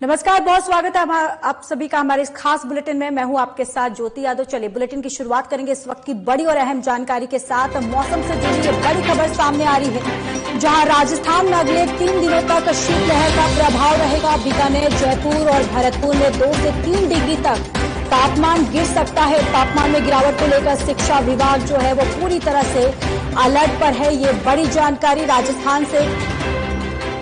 नमस्कार, बहुत स्वागत है आप सभी का हमारे इस खास बुलेटिन में। मैं हूं आपके साथ ज्योति यादव। चलिए बुलेटिन की शुरुआत करेंगे इस वक्त की बड़ी और अहम जानकारी के साथ। मौसम से जुड़ी ये बड़ी खबर सामने आ रही है, जहां राजस्थान में अगले 3 दिनों तक शीतलहर का प्रभाव रहेगा। बीकानेर, जयपुर और भरतपुर में 2 से 3 डिग्री तक तापमान गिर सकता है। तापमान में गिरावट को लेकर शिक्षा विभाग जो है वो पूरी तरह से अलर्ट पर है। ये बड़ी जानकारी राजस्थान से।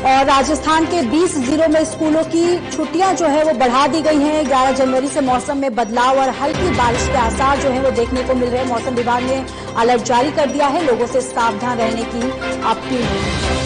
और राजस्थान के 20 जिलों में स्कूलों की छुट्टियां जो है वो बढ़ा दी गई हैं। 11 जनवरी से मौसम में बदलाव और हल्की बारिश के आसार जो है वो देखने को मिल रहे हैं। मौसम विभाग ने अलर्ट जारी कर दिया है, लोगों से सावधान रहने की अपील है।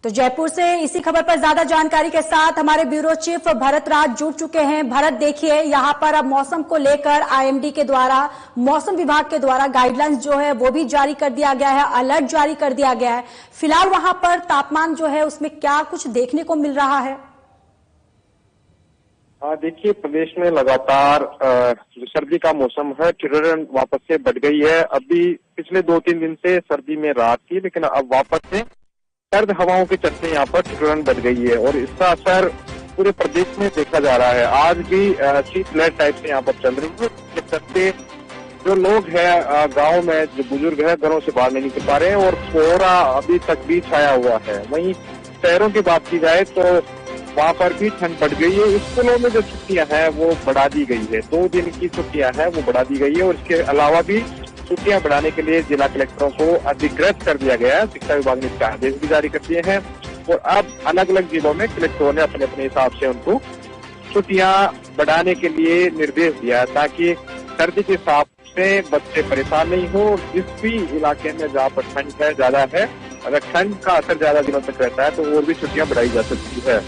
तो जयपुर से इसी खबर पर ज्यादा जानकारी के साथ हमारे ब्यूरो चीफ भरत राज जुड़ चुके हैं। भरत, देखिए यहां पर अब मौसम को लेकर आईएमडी के द्वारा, मौसम विभाग के द्वारा गाइडलाइंस जो है वो भी जारी कर दिया गया है, अलर्ट जारी कर दिया गया है। फिलहाल वहां पर तापमान जो है उसमें क्या कुछ देखने को मिल रहा है? देखिए, प्रदेश में लगातार जो सर्दी का मौसम है, ठिठुरन वापस से बढ़ गई है। अभी पिछले 2-3 दिन से सर्दी में राहत थी, लेकिन अब वापस से सर्द हवाओं के चलते यहाँ पर ठिठुरन बढ़ गई है और इसका असर पूरे प्रदेश में देखा जा रहा है। आज भी शीतलहर टाइप से यहाँ पर चल रही है। इस चलते जो लोग हैं गांव में, जो बुजुर्ग हैं, घरों से बाहर नहीं निकल पा रहे हैं और कोहरा अभी तक भी छाया हुआ है। वहीं शहरों की बात की जाए तो वहाँ पर भी ठंड बढ़ गई है। स्कूलों में जो छुट्टियां हैं वो बढ़ा दी गई है। 2 दिन की छुट्टियां हैं वो बढ़ा दी गई है और इसके अलावा भी छुट्टियां बढ़ाने के लिए जिला कलेक्टरों को अधिकृत कर दिया गया है। शिक्षा विभाग ने इसके आदेश भी जारी कर दिए हैं और अब अलग अलग जिलों में कलेक्टरों ने अपने अपने हिसाब से उनको छुट्टियां बढ़ाने के लिए निर्देश दिया है, ताकि सर्दी के हिसाब से बच्चे परेशान नहीं हो। जिस भी इलाके में जहाँ पर ठंड है, ज्यादा है, अगर ठंड का असर ज्यादा दिनों तक रहता है तो और भी छुट्टियां बढ़ाई जा सकती है।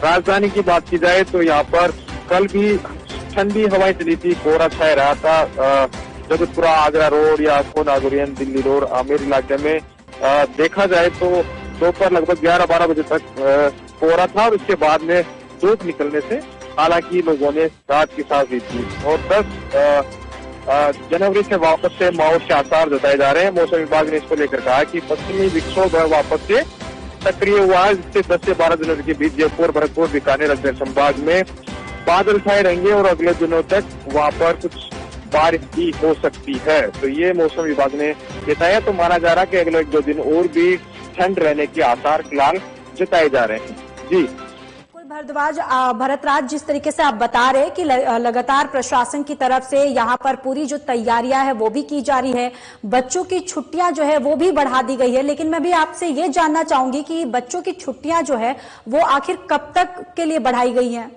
राजधानी की बात की जाए तो यहाँ पर कल भी ठंडी हवाएं चली थी, कोहरा छाया रहा था। जगतपुरा, आगरा रोड या नागौरियन, दिल्ली रोड, आमेर इलाके में देखा जाए तो दोपहर लगभग 11-12 बजे तक कोहरा था और उसके बाद में धूप निकलने से हालांकि लोगों ने राहत की सांस ली थी। और 10 जनवरी से वापस से माहौल के आसार जताए जा रहे हैं। मौसम विभाग ने इसको लेकर कहा कि पश्चिमी विक्षोभ वापस से सक्रिय हुआ है, जिससे 10 से 12 जनवरी के बीच जयपुर, भरतपुर, बीकानेर, अजमेर संभाग में बादल छाए रहेंगे और अगले दिनों तक वहाँ पर कुछ बारिश भी हो सकती है। तो ये मौसम विभाग ने बताया। तो माना जा रहा है कि अगले 1-2 दिन और भी ठंड रहने के आसार फिलहाल जताए जा रहे हैं। जी भरद्वाज, भरतराज, जिस तरीके से आप बता रहे हैं कि लगातार प्रशासन की तरफ से यहाँ पर पूरी जो तैयारियां है वो भी की जा रही है, बच्चों की छुट्टियां जो है वो भी बढ़ा दी गई है, लेकिन मैं भी आपसे ये जानना चाहूंगी कि बच्चों की छुट्टियां जो है वो आखिर कब तक के लिए बढ़ाई गई हैं?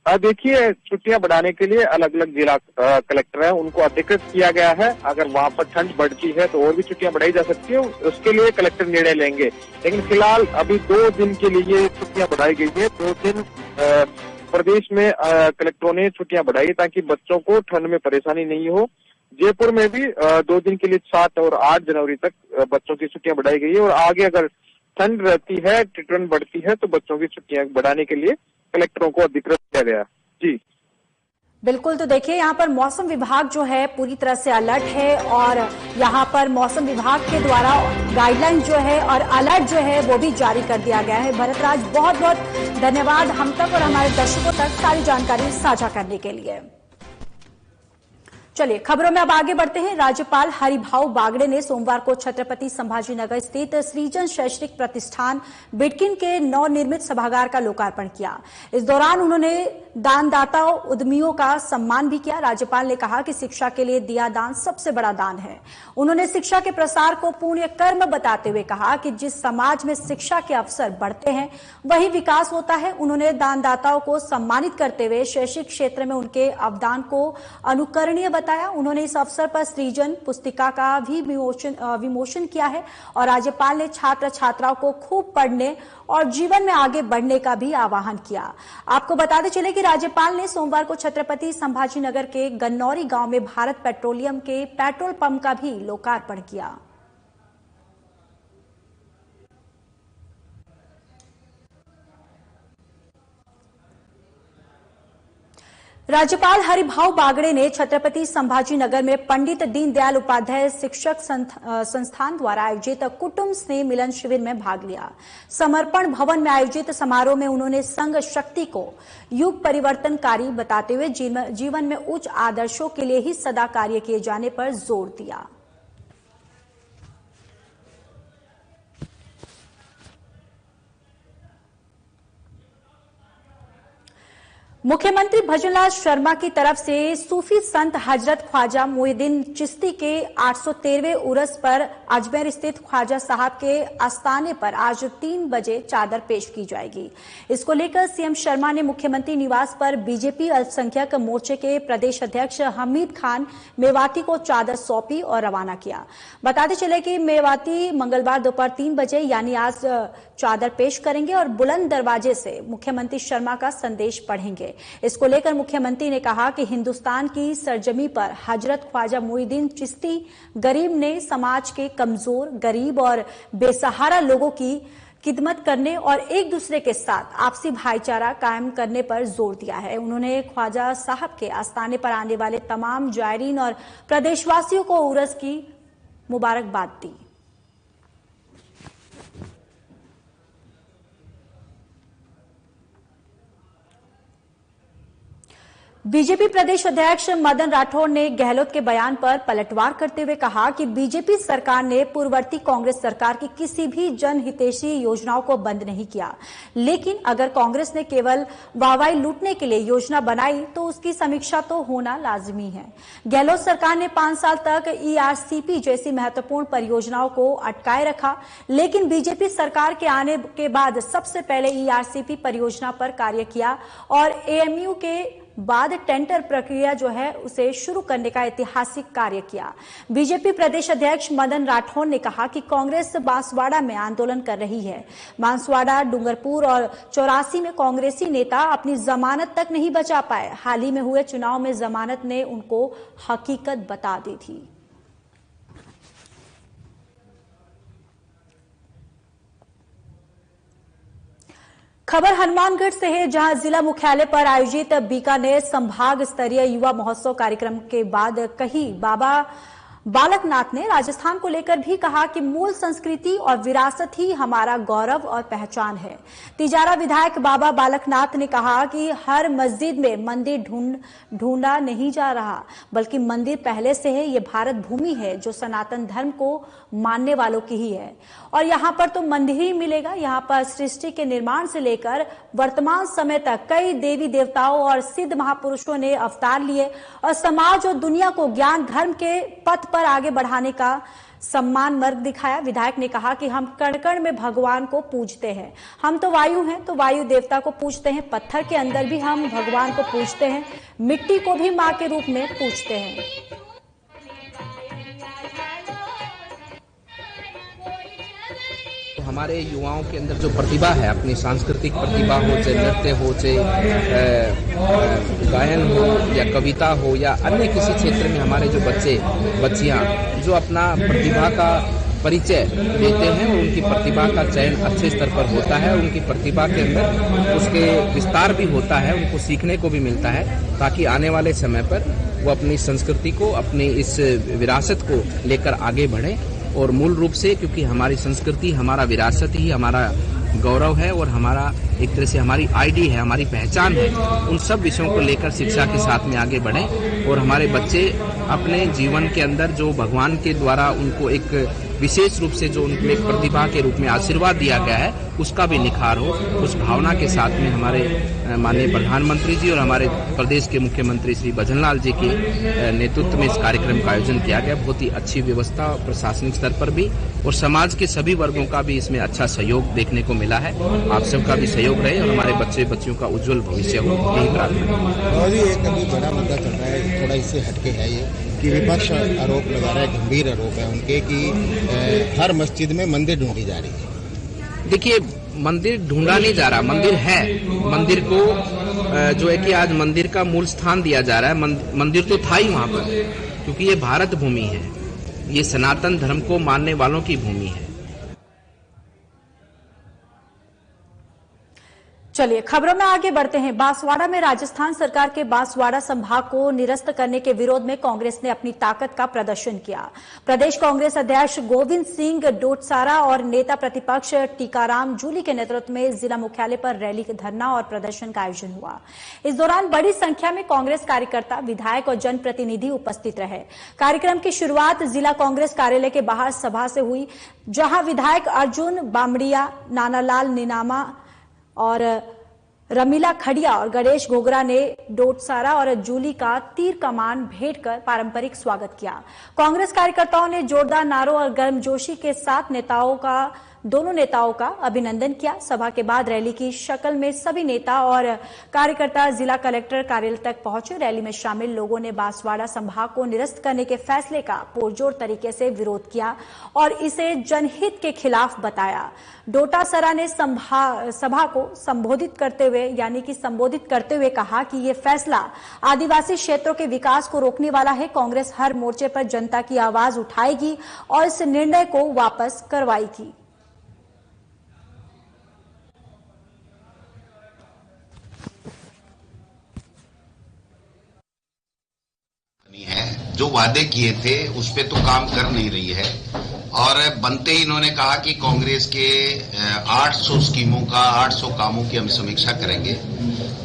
देखिए, छुट्टियां बढ़ाने के लिए अलग अलग जिला कलेक्टर है, उनको अधिकृत किया गया है। अगर वहां पर ठंड बढ़ती है तो और भी छुट्टियां बढ़ाई जा सकती है, उसके लिए कलेक्टर निर्णय लेंगे। लेकिन फिलहाल अभी 2 दिन के लिए छुट्टियां बढ़ाई गई है। 2 दिन प्रदेश में कलेक्टरों ने छुट्टियां बढ़ाई ताकि बच्चों को ठंड में परेशानी नहीं हो। जयपुर में भी 2 दिन के लिए 7 और 8 जनवरी तक बच्चों की छुट्टियां बढ़ाई गई है और आगे अगर ठंड रहती है, ठिठुरन बढ़ती है तो बच्चों की छुट्टियां बढ़ाने के लिए कलेक्टरों को अधिकृत किया गया। जी बिल्कुल। तो देखिए यहाँ पर मौसम विभाग जो है पूरी तरह से अलर्ट है और यहाँ पर मौसम विभाग के द्वारा गाइडलाइन जो है और अलर्ट जो है वो भी जारी कर दिया गया है। भरतराज, बहुत बहुत धन्यवाद हम तक और हमारे दर्शकों तक सारी जानकारी साझा करने के लिए। चलिए खबरों में अब आगे बढ़ते हैं। राज्यपाल हरिभाऊ बागड़े ने सोमवार को छत्रपति संभाजीनगर स्थित सृजन शैक्षणिक प्रतिष्ठान बिडकिन के नवनिर्मित सभागार का लोकार्पण किया। इस दौरान उन्होंने दानदाता उद्यमियों का सम्मान भी किया। राज्यपाल ने कहा कि शिक्षा के लिए दिया दान सबसे बड़ा दान है। उन्होंने शिक्षा के प्रसार को पुण्य कर्म बताते हुए कहा कि जिस समाज में शिक्षा के अवसर बढ़ते हैं वही विकास होता है। उन्होंने दानदाताओं को सम्मानित करते हुए शैक्षिक क्षेत्र में उनके अवदान को अनुकरणीय बताया। उन्होंने इस अवसर पर सृजन पुस्तिका का भी विमोचन किया है और राज्यपाल ने छात्र छात्राओं को खूब पढ़ने और जीवन में आगे बढ़ने का भी आह्वान किया। आपको बताते चले कि राज्यपाल ने सोमवार को छत्रपति संभाजीनगर के गन्नौरी गांव में भारत पेट्रोलियम के पेट्रोल पंप का भी लोकार्पण किया। राज्यपाल हरिभाऊ बागड़े ने छत्रपति संभाजीनगर में पंडित दीनदयाल उपाध्याय शिक्षक संस्थान द्वारा आयोजित कुटुंब स्नेह मिलन शिविर में भाग लिया। समर्पण भवन में आयोजित समारोह में उन्होंने संघ शक्ति को युग परिवर्तनकारी बताते हुए जीवन में उच्च आदर्शों के लिए ही सदा कार्य किए जाने पर जोर दिया। मुख्यमंत्री भजनलाल शर्मा की तरफ से सूफी संत हजरत ख्वाजा मोइनुद्दीन चिश्ती के 813वें उर्स पर अजमेर स्थित ख्वाजा साहब के आस्थाने पर आज 3 बजे चादर पेश की जाएगी। इसको लेकर सीएम शर्मा ने मुख्यमंत्री निवास पर बीजेपी अल्पसंख्यक मोर्चे के प्रदेश अध्यक्ष हमीद खान मेवाती को चादर सौंपी और रवाना किया। बताते चले कि मेवाती मंगलवार दोपहर 3 बजे यानी आज चादर पेश करेंगे और बुलंद दरवाजे से मुख्यमंत्री शर्मा का संदेश पढ़ेंगे। इसको लेकर मुख्यमंत्री ने कहा कि हिंदुस्तान की सरजमी पर हजरत ख्वाजा मोइनुद्दीन चिश्ती गरीब ने समाज के कमजोर, गरीब और बेसहारा लोगों की खिदमत करने और एक दूसरे के साथ आपसी भाईचारा कायम करने पर जोर दिया है। उन्होंने ख्वाजा साहब के आस्थाने पर आने वाले तमाम जायरीन और प्रदेशवासियों को उर्स की मुबारकबाद दी। बीजेपी प्रदेश अध्यक्ष मदन राठौड़ ने गहलोत के बयान पर पलटवार करते हुए कहा कि बीजेपी सरकार ने पूर्ववर्ती कांग्रेस सरकार की किसी भी जनहितैषी योजनाओं को बंद नहीं किया, लेकिन अगर कांग्रेस ने केवल वाहवाही लूटने के लिए योजना बनाई तो उसकी समीक्षा तो होना लाजमी है। गहलोत सरकार ने 5 साल तक ईआरसीपी जैसी महत्वपूर्ण परियोजनाओं को अटकाए रखा, लेकिन बीजेपी सरकार के आने के बाद सबसे पहले ईआरसीपी परियोजना पर कार्य किया और एएमयू के बाद टेंडर प्रक्रिया जो है उसे शुरू करने का ऐतिहासिक कार्य किया। बीजेपी प्रदेश अध्यक्ष मदन राठौड़ ने कहा कि कांग्रेस बांसवाड़ा में आंदोलन कर रही है। बांसवाड़ा, डूंगरपुर और 84 में कांग्रेसी नेता अपनी जमानत तक नहीं बचा पाए। हाल ही में हुए चुनाव में जमानत ने उनको हकीकत बता दी थी। खबर हनुमानगढ़ से है, जहां जिला मुख्यालय पर आयोजित बीकानेर संभाग स्तरीय युवा महोत्सव कार्यक्रम के बाद कहीं बाबा बालकनाथ ने राजस्थान को लेकर भी कहा कि मूल संस्कृति और विरासत ही हमारा गौरव और पहचान है। तिजारा विधायक बाबा बालकनाथ ने कहा कि हर मस्जिद में मंदिर ढूंढा नहीं जा रहा, बल्कि मंदिर पहले से है। ये भारत भूमि है जो सनातन धर्म को मानने वालों की ही है और यहाँ पर तो मंदिर ही मिलेगा। यहाँ पर सृष्टि के निर्माण से लेकर वर्तमान समय तक कई देवी देवताओं और सिद्ध महापुरुषों ने अवतार लिए और समाज और दुनिया को ज्ञान धर्म के पथ पर आगे बढ़ाने का सम्मान मार्ग दिखाया। विधायक ने कहा कि हम कण कण में भगवान को पूजते हैं। हम तो वायु हैं तो वायु देवता को पूजते हैं, पत्थर के अंदर भी हम भगवान को पूजते हैं, मिट्टी को भी मां के रूप में पूजते हैं। हमारे युवाओं के अंदर जो प्रतिभा है, अपनी सांस्कृतिक प्रतिभा हो, चाहे नृत्य हो, चाहे गायन हो या कविता हो या अन्य किसी क्षेत्र में, हमारे जो बच्चियां जो अपना प्रतिभा का परिचय देते हैं और उनकी प्रतिभा का चयन अच्छे स्तर पर होता है, उनकी प्रतिभा के अंदर उसके विस्तार भी होता है, उनको सीखने को भी मिलता है, ताकि आने वाले समय पर वो अपनी संस्कृति को, अपनी इस विरासत को लेकर आगे बढ़े। और मूल रूप से क्योंकि हमारी संस्कृति, हमारा विरासत ही हमारा गौरव है और हमारा एक तरह से हमारी आईडी है, हमारी पहचान है, उन सब विषयों को लेकर शिक्षा के साथ में आगे बढ़ें और हमारे बच्चे अपने जीवन के अंदर जो भगवान के द्वारा उनको एक विशेष रूप से जो उनको एक प्रतिभा के रूप में आशीर्वाद दिया गया है उसका भी निखार हो। उस भावना के साथ में हमारे माननीय प्रधानमंत्री जी और हमारे प्रदेश के मुख्यमंत्री श्री भजनलाल जी के नेतृत्व में इस कार्यक्रम का आयोजन किया गया। बहुत ही अच्छी व्यवस्था प्रशासनिक स्तर पर भी और समाज के सभी वर्गों का भी इसमें अच्छा सहयोग देखने को मिला है। आप सबका भी सहयोग रहे और हमारे बच्चे बच्चियों का उज्जवल भविष्य हो, यही प्रार्थना है। एक अभी बड़ा मुद्दा चल रहा है, थोड़ा इससे हटके है ये कि विपक्ष आरोप लगा रहा है, गंभीर आरोप है उनके कि हर मस्जिद में मंदिर ढूंढी जा रही है। देखिए, मंदिर ढूंढा नहीं जा रहा, मंदिर है। मंदिर को जो है कि आज मंदिर का मूल स्थान दिया जा रहा है। मंदिर तो था ही वहां पर, क्योंकि ये भारत भूमि है, ये सनातन धर्म को मानने वालों की भूमि है। चलिए खबरों में आगे बढ़ते हैं। बांसवाड़ा में राजस्थान सरकार के बांसवाड़ा संभाग को निरस्त करने के विरोध में कांग्रेस ने अपनी ताकत का प्रदर्शन किया। प्रदेश कांग्रेस अध्यक्ष गोविंद सिंह डोटसारा और नेता प्रतिपक्ष टीकाराम जूली के नेतृत्व में जिला मुख्यालय पर रैली, धरना और प्रदर्शन का आयोजन हुआ। इस दौरान बड़ी संख्या में कांग्रेस कार्यकर्ता, विधायक और जनप्रतिनिधि उपस्थित रहे। कार्यक्रम की शुरुआत जिला कांग्रेस कार्यालय के बाहर सभा से हुई, जहां विधायक अर्जुन बामड़िया, नानालाल नीनामा और रमीला खड़िया और गणेश घोगरा ने डोटसारा और जूली का तीर कमान भेंट कर पारंपरिक स्वागत किया। कांग्रेस कार्यकर्ताओं ने जोरदार नारों और गर्मजोशी के साथ दोनों नेताओं का अभिनंदन किया। सभा के बाद रैली की शक्ल में सभी नेता और कार्यकर्ता जिला कलेक्टर कार्यालय तक पहुंचे। रैली में शामिल लोगों ने बांसवाड़ा संभाग को निरस्त करने के फैसले का पुरजोर तरीके से विरोध किया और इसे जनहित के खिलाफ बताया। डोटासरा ने सभा को संबोधित करते हुए कहा कि ये फैसला आदिवासी क्षेत्रों के विकास को रोकने वाला है। कांग्रेस हर मोर्चे पर जनता की आवाज उठाएगी और इस निर्णय को वापस करवाएगी। है जो वादे किए थे उस पे तो काम कर नहीं रही है और बनते ही इन्होंने कहा कि कांग्रेस के 800 स्कीमों का 800 कामों की हम समीक्षा करेंगे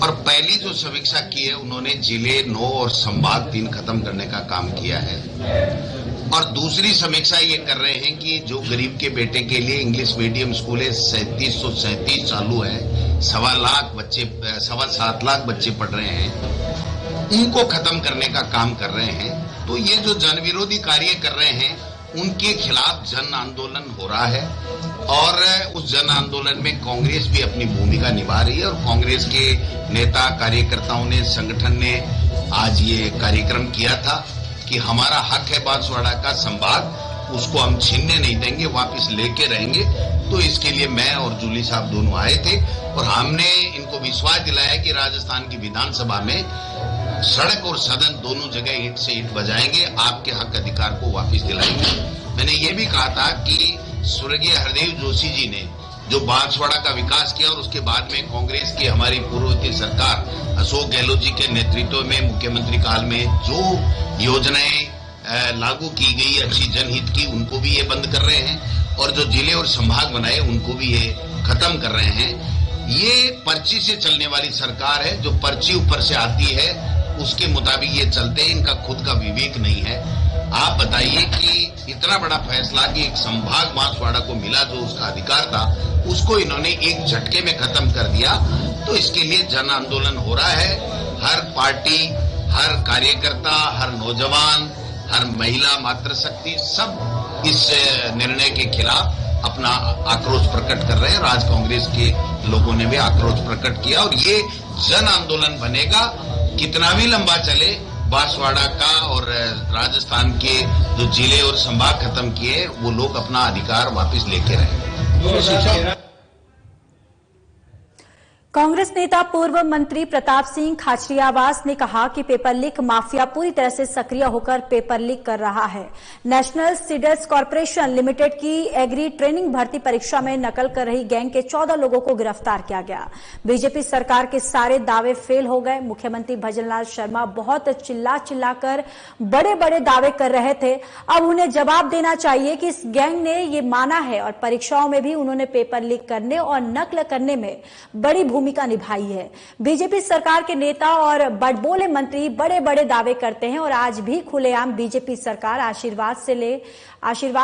और पहली जो समीक्षा की है उन्होंने जिले 9 और संभाग 3 खत्म करने का काम किया है और दूसरी समीक्षा ये कर रहे हैं कि जो गरीब के बेटे के लिए इंग्लिश मीडियम स्कूल है 3737 चालू है, 7.25 लाख बच्चे पढ़ रहे हैं, उनको खत्म करने का काम कर रहे हैं। तो ये जो जन विरोधी कार्य कर रहे हैं उनके खिलाफ जन आंदोलन हो रहा है और उस जन आंदोलन में कांग्रेस भी अपनी भूमिका निभा रही है और कांग्रेस के नेता कार्यकर्ताओं ने, संगठन ने आज ये कार्यक्रम किया था कि हमारा हक है बांसवाड़ा का संभाग, उसको हम छीनने नहीं देंगे, वापस लेके रहेंगे। तो इसके लिए मैं और जूली साहब दोनों आए थे और हमने इनको विश्वास दिलाया कि राजस्थान की विधानसभा में सड़क और सदन दोनों जगह ईंट से ईंट बजाएंगे, आपके हक अधिकार को वापस दिलाएंगे। मैंने ये भी कहा था कि स्वर्गीय हरदेव जोशी जी ने जो बांसवाड़ा का विकास किया और उसके बाद में कांग्रेस की हमारी पूर्ववर्ती सरकार अशोक गहलोत जी के नेतृत्व में मुख्यमंत्री काल में जो योजनाएं लागू की गई अच्छी जनहित की, उनको भी ये बंद कर रहे हैं और जो जिले और संभाग बनाए उनको भी ये खत्म कर रहे हैं। ये पर्ची से चलने वाली सरकार है, जो पर्ची ऊपर से आती है उसके मुताबिक ये चलते हैं, इनका खुद का विवेक नहीं है। आप बताइए कि इतना बड़ा फैसला कि एक संभाग बांसवाड़ा को मिला जो उसका अधिकार था, उसको इन्होंने एक झटके में खत्म कर दिया। तो इसके लिए जन आंदोलन हो रहा है। हर पार्टी, हर कार्यकर्ता, हर नौजवान, हर महिला, मातृशक्ति सब इस निर्णय के खिलाफ अपना आक्रोश प्रकट कर रहे हैं। राज कांग्रेस के लोगों ने भी आक्रोश प्रकट किया और ये जन आंदोलन बनेगा, कितना भी लंबा चले। बांसवाड़ा का और राजस्थान के जो जिले और संभाग खत्म किए वो लोग अपना अधिकार वापस लेके रहेंगे। कांग्रेस नेता पूर्व मंत्री प्रताप सिंह खाचरियावास ने कहा कि पेपर लीक माफिया पूरी तरह से सक्रिय होकर पेपर लीक कर रहा है। नेशनल सीडर्स कॉर्पोरेशन लिमिटेड की एग्री ट्रेनिंग भर्ती परीक्षा में नकल कर रही गैंग के 14 लोगों को गिरफ्तार किया गया। बीजेपी सरकार के सारे दावे फेल हो गए। मुख्यमंत्री भजनलाल शर्मा बहुत चिल्लाकर बड़े बड़े दावे कर रहे थे। अब उन्हें जवाब देना चाहिए कि इस गैंग ने ये माना है और परीक्षाओं में भी उन्होंने पेपर लीक करने और नकल करने में बड़ी भूमिका निभाई है। बीजेपी सरकार के नेता और बड़बोले मंत्री बड़े बड़े दावे करते हैं और आज भी खुलेआम बीजेपी सरकार आशीर्वाद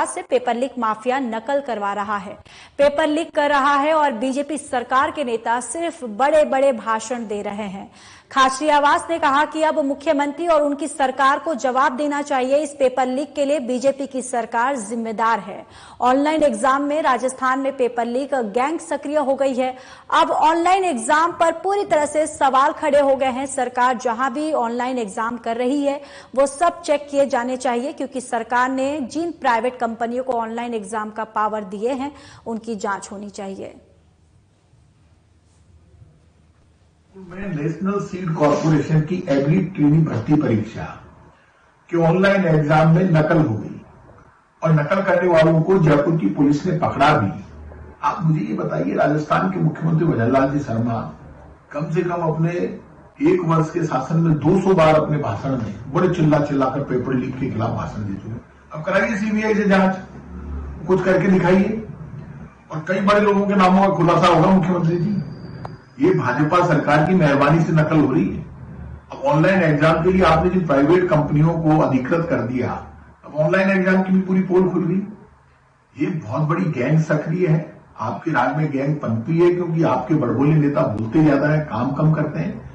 से पेपर लीक माफिया नकल करवा रहा है, पेपर लीक कर रहा है और बीजेपी सरकार के नेता सिर्फ बड़े बड़े भाषण दे रहे हैं। खाचरियावास ने कहा कि अब मुख्यमंत्री और उनकी सरकार को जवाब देना चाहिए। इस पेपर लीक के लिए बीजेपी की सरकार जिम्मेदार है। ऑनलाइन एग्जाम में राजस्थान में पेपर लीक गैंग सक्रिय हो गई है। अब ऑनलाइन एग्जाम पर पूरी तरह से सवाल खड़े हो गए हैं। सरकार जहां भी ऑनलाइन एग्जाम कर रही है वो सब चेक किए जाने चाहिए, क्योंकि सरकार ने जिन प्राइवेट कंपनियों को ऑनलाइन एग्जाम का पावर दिए हैं उनकी जांच होनी चाहिए। में नेशनल सीड कॉर्पोरेशन की एग्री ट्रेनिंग भर्ती परीक्षा के ऑनलाइन एग्जाम में नकल हो गई और नकल करने वालों को जयपुर की पुलिस ने पकड़ा भी। आप मुझे ये बताइए, राजस्थान के मुख्यमंत्री भजनलाल जी शर्मा कम से कम अपने 1 वर्ष के शासन में 200 बार अपने भाषण में बड़े चिल्लाकर पेपर लीक के खिलाफ भाषण दे चुके। अब कराइए सीबीआई से जांच, कुछ करके दिखाइए और कई बड़े लोगों के नामों का खुलासा होगा। मुख्यमंत्री जी, ये भाजपा सरकार की मेहरबानी से नकल हो रही है। अब ऑनलाइन एग्जाम के लिए आपने जिन प्राइवेट कंपनियों को अधिकृत कर दिया, अब ऑनलाइन एग्जाम की भी पूरी पोल खुल गई। ये बहुत बड़ी गैंग सक्रिय है, आपके राज्य में गैंग पनपी है, क्योंकि आपके बड़बोले नेता बोलते ज्यादा है, काम कम करते हैं।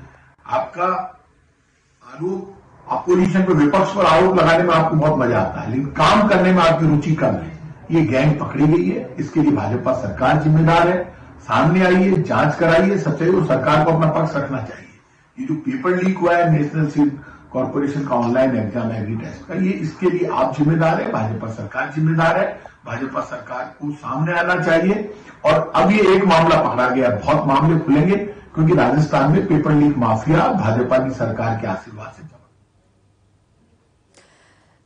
आपका आरोप अपोजिशन पर, विपक्ष पर आरोप लगाने में आपको बहुत मजा आता है, लेकिन काम करने में आपकी रुचि कम है। ये गैंग पकड़ी गई है, इसके लिए भाजपा सरकार जिम्मेदार है। सामने आइए, जांच कराइए, सच्चाई और सरकार को अपना पक्ष रखना चाहिए। ये जो पेपर लीक हुआ है नेशनल सीड कॉर्पोरेशन का ऑनलाइन एग्जाम एग्री टेस्ट का, ये इसके लिए आप जिम्मेदार है, भाजपा सरकार जिम्मेदार है। भाजपा सरकार को सामने आना चाहिए। और अब ये एक मामला पकड़ा गया, बहुत मामले खुलेंगे, क्योंकि राजस्थान में पेपर लीक माफिया भाजपा की सरकार के आशीर्वाद से।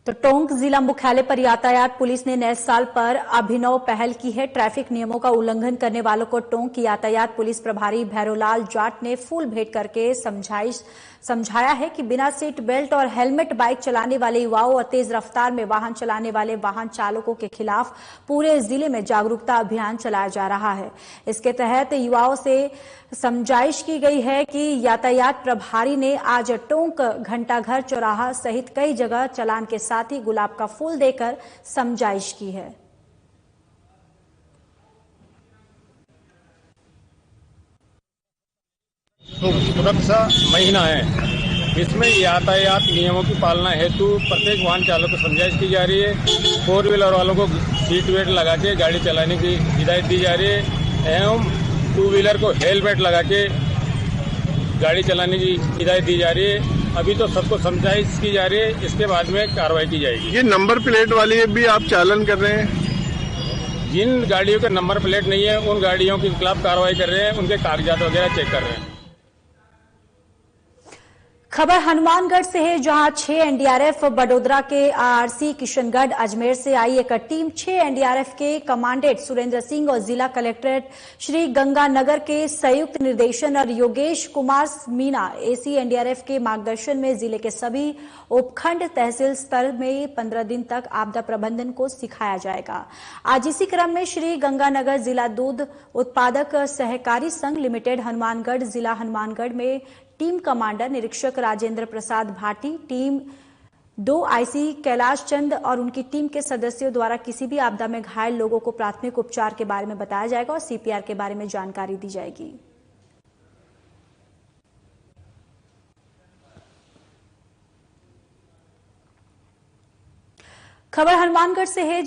तो टोंक जिला मुख्यालय पर यातायात पुलिस ने नए साल पर अभिनव पहल की है। ट्रैफिक नियमों का उल्लंघन करने वालों को टोंक की यातायात पुलिस प्रभारी भैरोलाल जाट ने फूल भेंट करके समझाया है कि बिना सीट बेल्ट और हेलमेट बाइक चलाने वाले युवाओं और तेज रफ्तार में वाहन चलाने वाले वाहन चालकों के खिलाफ पूरे जिले में जागरूकता अभियान चलाया जा रहा है। इसके तहत युवाओं से समझाइश की गई है कि यातायात प्रभारी ने आज टोंक घंटाघर चौराहा सहित कई जगह चालान के साथ ही गुलाब का फूल देकर समझाइश की है। तो सुरक्षा महीना है, इसमें यातायात नियमों की पालना हेतु प्रत्येक वाहन चालक को समझाइश की जा रही है। 4 व्हीलर वालों को सीट बेल्ट लगा के गाड़ी चलाने की हिदायत दी जा रही है एवं 2 व्हीलर को हेलमेट लगा के गाड़ी चलाने की हिदायत दी जा रही है। अभी तो सबको समझाइश की जा रही है, इसके बाद में कार्रवाई की जाएगी। ये नंबर प्लेट वाली भी आप चालन कर रहे हैं? जिन गाड़ियों के नंबर प्लेट नहीं है उन गाड़ियों के खिलाफ कार्रवाई कर रहे हैं, उनके कागजात वगैरह चेक कर रहे हैं। खबर हनुमानगढ़ से है, जहां 6 एनडीआरएफ, बडोदरा के आरसी, किशनगढ़, अजमेर से आई एक टीम 6 एनडीआरएफ के कमांडेंट सुरेंद्र सिंह और जिला कलेक्ट्रेट श्री गंगानगर के संयुक्त निर्देशन और योगेश कुमार मीना एसी एनडीआरएफ के मार्गदर्शन में जिले के सभी उपखंड तहसील स्तर में 15 दिन तक आपदा प्रबंधन को सिखाया जाएगा। आज इसी क्रम में श्री गंगानगर जिला दूध उत्पादक सहकारी संघ लिमिटेड हनुमानगढ़ जिला हनुमानगढ़ में टीम कमांडर निरीक्षक राजेंद्र प्रसाद भाटी, टीम 2 आईसी कैलाश चंद और उनकी टीम के सदस्यों द्वारा किसी भी आपदा में घायल लोगों को प्राथमिक उपचार के बारे में बताया जाएगा और सीपीआर के बारे में जानकारी दी जाएगी। खबर हनुमानगढ़ से है,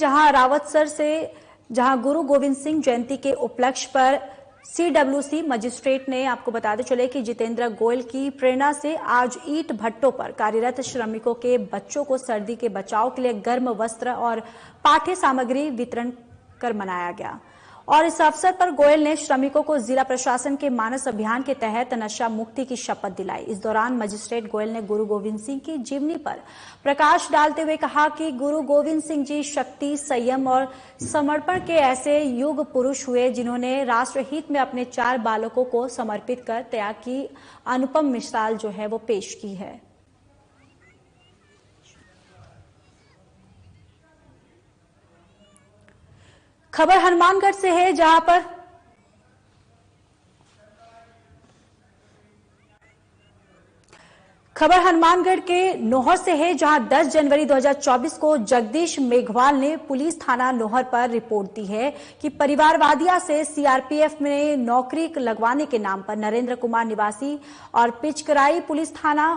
जहां गुरु गोविंद सिंह जयंती के उपलक्ष्य पर सीडब्ल्यूसी मजिस्ट्रेट ने, आपको बताते चले कि जितेंद्र गोयल की प्रेरणा से आज ईंट भट्टों पर कार्यरत श्रमिकों के बच्चों को सर्दी के बचाव के लिए गर्म वस्त्र और पाठ्य सामग्री वितरण कर मनाया गया। और इस अवसर पर गोयल ने श्रमिकों को जिला प्रशासन के मानस अभियान के तहत नशा मुक्ति की शपथ दिलाई। इस दौरान मजिस्ट्रेट गोयल ने गुरु गोविंद सिंह की जीवनी पर प्रकाश डालते हुए कहा कि गुरु गोविंद सिंह जी शक्ति, संयम और समर्पण के ऐसे युग पुरुष हुए जिन्होंने राष्ट्रहित में अपने 4 बालकों को समर्पित कर त्याग की अनुपम मिसाल जो है वो पेश की है। खबर हनुमानगढ़ से है, खबर हनुमानगढ़ के नोहर से है, जहां 10 जनवरी 2024 को जगदीश मेघवाल ने पुलिस थाना नोहर पर रिपोर्ट दी है कि परिवारवादिया से सीआरपीएफ में नौकरी लगवाने के नाम पर नरेंद्र कुमार निवासी और पिचकराई पुलिस थाना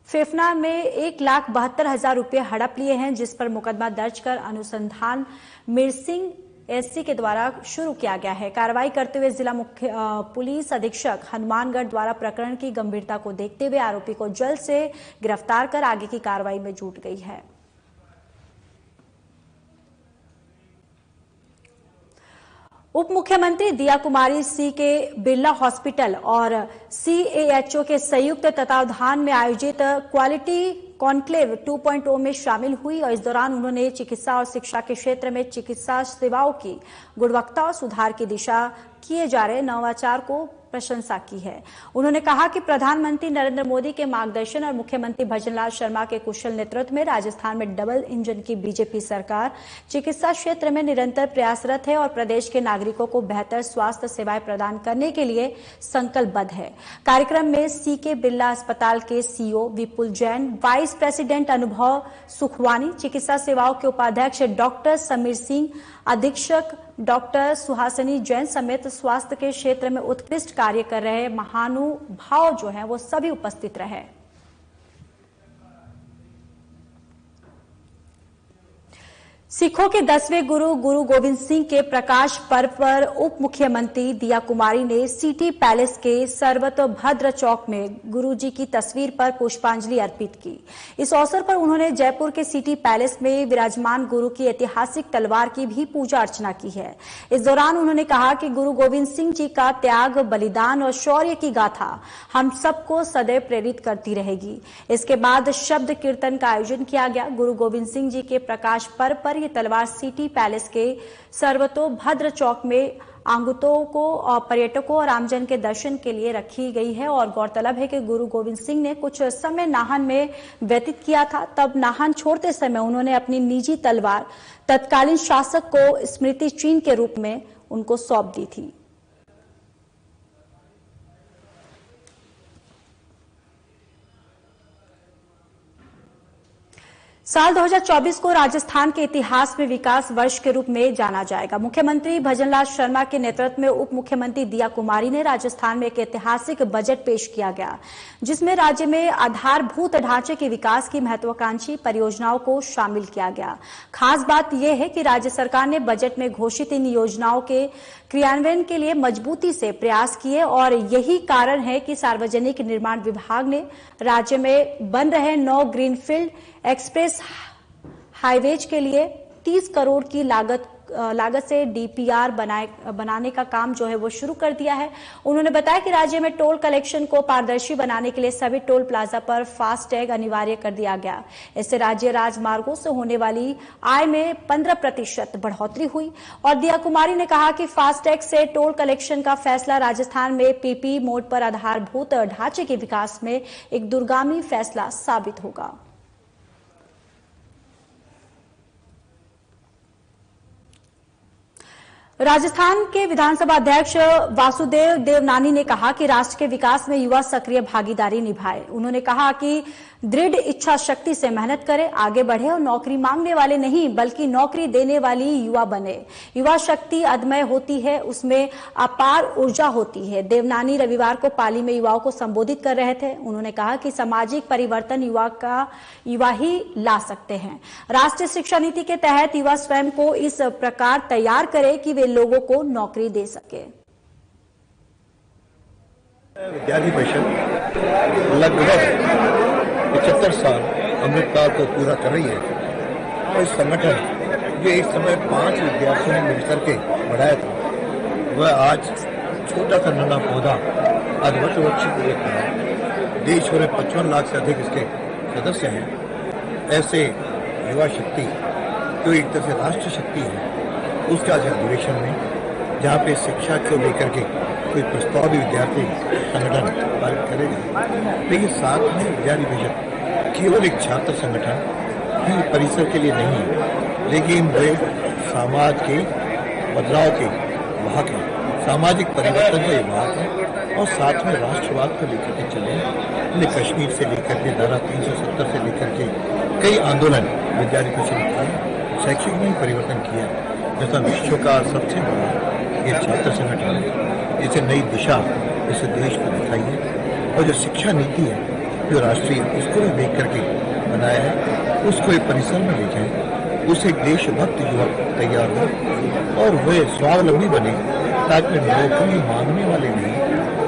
फेफना में 1,72,000 रुपये हड़प लिए हैं, जिस पर मुकदमा दर्ज कर अनुसंधान मिरसिंह एससी के द्वारा शुरू किया गया है। कार्रवाई करते हुए जिला मुख्य पुलिस अधीक्षक हनुमानगढ़ द्वारा प्रकरण की गंभीरता को देखते हुए आरोपी को जल्द से गिरफ्तार कर आगे की कार्रवाई में जुट गई है। उप मुख्यमंत्री दिया कुमारी सी के बिरला हॉस्पिटल और सीएएचओ के संयुक्त तत्वावधान में आयोजित क्वालिटी कॉन्क्लेव 2.0 में शामिल हुई और इस दौरान उन्होंने चिकित्सा और शिक्षा के क्षेत्र में चिकित्सा सेवाओं की गुणवत्ता और सुधार की दिशा किए जा रहे नवाचार को प्रशंसा की है। उन्होंने कहा कि प्रधानमंत्री नरेंद्र मोदी के मार्गदर्शन और मुख्यमंत्री भजनलाल शर्मा के कुशल नेतृत्व में राजस्थान में डबल इंजन की बीजेपी सरकार चिकित्सा क्षेत्र में निरंतर प्रयासरत है और प्रदेश के नागरिकों को बेहतर स्वास्थ्य सेवाएं प्रदान करने के लिए संकल्पबद्ध है। कार्यक्रम में सीके बिरला अस्पताल के सीईओ विपुल जैन, वाइस प्रेसिडेंट अनुभव सुखवानी, चिकित्सा सेवाओं के उपाध्यक्ष डॉक्टर समीर सिंह, अधीक्षक डॉक्टर सुहासिनी जैन समेत स्वास्थ्य के क्षेत्र में उत्कृष्ट कार्य कर रहे महानुभाव जो हैं वो सभी उपस्थित रहे। सिखों के 10वें गुरु गुरु गोविंद सिंह के प्रकाश पर्व पर उप मुख्यमंत्री दिया कुमारी ने सिटी पैलेस के सर्वतोभद्र चौक में गुरुजी की तस्वीर पर पुष्पांजलि अर्पित की। इस अवसर पर उन्होंने जयपुर के सिटी पैलेस में विराजमान गुरु की ऐतिहासिक तलवार की भी पूजा अर्चना की है। इस दौरान उन्होंने कहा कि गुरु गोविंद सिंह जी का त्याग, बलिदान और शौर्य की गाथा हम सबको सदैव प्रेरित करती रहेगी। इसके बाद शब्द कीर्तन का आयोजन किया गया। गुरु गोविंद सिंह जी के प्रकाश पर्व पर ये तलवार सिटी पैलेस के सर्वतोभद्र चौक में आगंतुकों को और पर्यटकों और आमजन के दर्शन के लिए रखी गई है। और गौरतलब है कि गुरु गोविंद सिंह ने कुछ समय नाहन में व्यतीत किया था। तब नाहन छोड़ते समय उन्होंने अपनी निजी तलवार तत्कालीन शासक को स्मृति चिन्ह के रूप में उनको सौंप दी थी। साल 2024 को राजस्थान के इतिहास में विकास वर्ष के रूप में जाना जाएगा। मुख्यमंत्री भजनलाल शर्मा के नेतृत्व में उप मुख्यमंत्री दिया कुमारी ने राजस्थान में एक ऐतिहासिक बजट पेश किया गया, जिसमें राज्य में आधारभूत ढांचे के विकास की महत्वाकांक्षी परियोजनाओं को शामिल किया गया। खास बात यह है कि राज्य सरकार ने बजट में घोषित इन योजनाओं के क्रियान्वयन के लिए मजबूती से प्रयास किए और यही कारण है कि सार्वजनिक निर्माण विभाग ने राज्य में बन रहे 9 ग्रीनफील्ड एक्सप्रेस हाईवेज के लिए 30 करोड़ की लागत से डीपीआर बनाने का काम जो है वो शुरू कर दिया है। उन्होंने बताया कि राज्य में टोल कलेक्शन को पारदर्शी बनाने के लिए सभी टोल प्लाजा पर फास्टैग अनिवार्य कर दिया गया। इससे राज्य राजमार्गों से होने वाली आय में 15% बढ़ोतरी हुई। और दिया कुमारी ने कहा कि फास्टैग से टोल कलेक्शन का फैसला राजस्थान में पीपी मोड पर आधारभूत ढांचे के विकास में एक दूरगामी फैसला साबित होगा। राजस्थान के विधानसभा अध्यक्ष वासुदेव देवनानी ने कहा कि राष्ट्र के विकास में युवा सक्रिय भागीदारी निभाए। उन्होंने कहा कि दृढ़ इच्छा शक्ति से मेहनत करें, आगे बढ़े और नौकरी मांगने वाले नहीं बल्कि नौकरी देने वाली युवा बने। युवा शक्ति अदम्य होती है, उसमें अपार ऊर्जा होती है। देवनानी रविवार को पाली में युवाओं को संबोधित कर रहे थे। उन्होंने कहा कि सामाजिक परिवर्तन युवा ही ला सकते हैं। राष्ट्रीय शिक्षा नीति के तहत युवा स्वयं को इस प्रकार तैयार करे कि वे लोगों को नौकरी दे सके। विद्यार्थी परिषद लगभग 75 साल अमृतकाल को पूरा कर रही है और इस संगठन जो एक समय 5 विद्यार्थियों ने मिलकर के बढ़ाया था, वह आज छोटा सा नन्हा पौधा आज वृक्ष को देखता है। देश भर में 55 लाख से अधिक इसके सदस्य हैं। ऐसे युवा शक्ति जो एक तरह से राष्ट्र शक्ति है, उसका आज अधिवेशन में जहाँ पे शिक्षा को लेकर के कोई प्रस्ताव भी विद्यार्थी संगठन पारित करेगा, लेकिन साथ में विद्यार्थी परिषद केवल एक छात्र संगठन ही परिसर के लिए नहीं है, लेकिन वे समाज के बदलाव के वाहक हैं, सामाजिक परिवर्तन के वाहक हैं और साथ में राष्ट्रवाद को लेकर के चले। हमने कश्मीर से लेकर के धारा 370 से लेकर के कई आंदोलन विद्यार्थी परिषद ने किए, शैक्षिक में परिवर्तन किया। जैसा विश्व का सबसे बड़ा ये छात्र संगठन है, इसे नई दिशा इसे देश को दिखाई है। और जो शिक्षा नीति है जो राष्ट्रीय, उसको भी देख करके बनाया है, उसको एक परिसर में ले जाए, उसे देशभक्त युवक तैयार हो और वे स्वावलंबी बने, ताकि नौकरी मांगने वाले नहीं,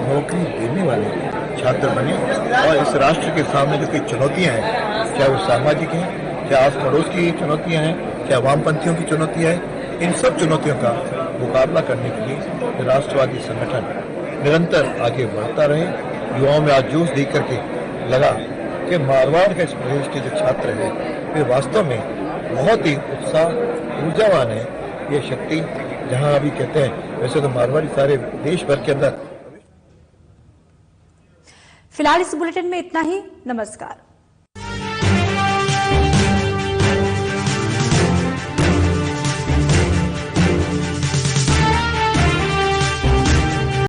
नौकरी देने वाले छात्र बने। और इस राष्ट्र के सामने जो कई चुनौतियां हैं, चाहे वो सामाजिक हैं, चाहे आस पड़ोस की चुनौतियां हैं, चाहे वामपंथियों की चुनौतियां हैं, इन सब चुनौतियों का मुकाबला करने के लिए राष्ट्रवादी संगठन निरंतर आगे बढ़ता रहे। युवाओं में आज जोश देख करके लगा कि मारवाड़ के इस प्रदेश के जो छात्र हैं वे वास्तव में बहुत ही उत्साह ऊर्जावान है। ये शक्ति जहां अभी कहते हैं, वैसे तो मारवाड़ी सारे देश भर के अंदर फिलहाल इस बुलेटिन में इतना ही। नमस्कार।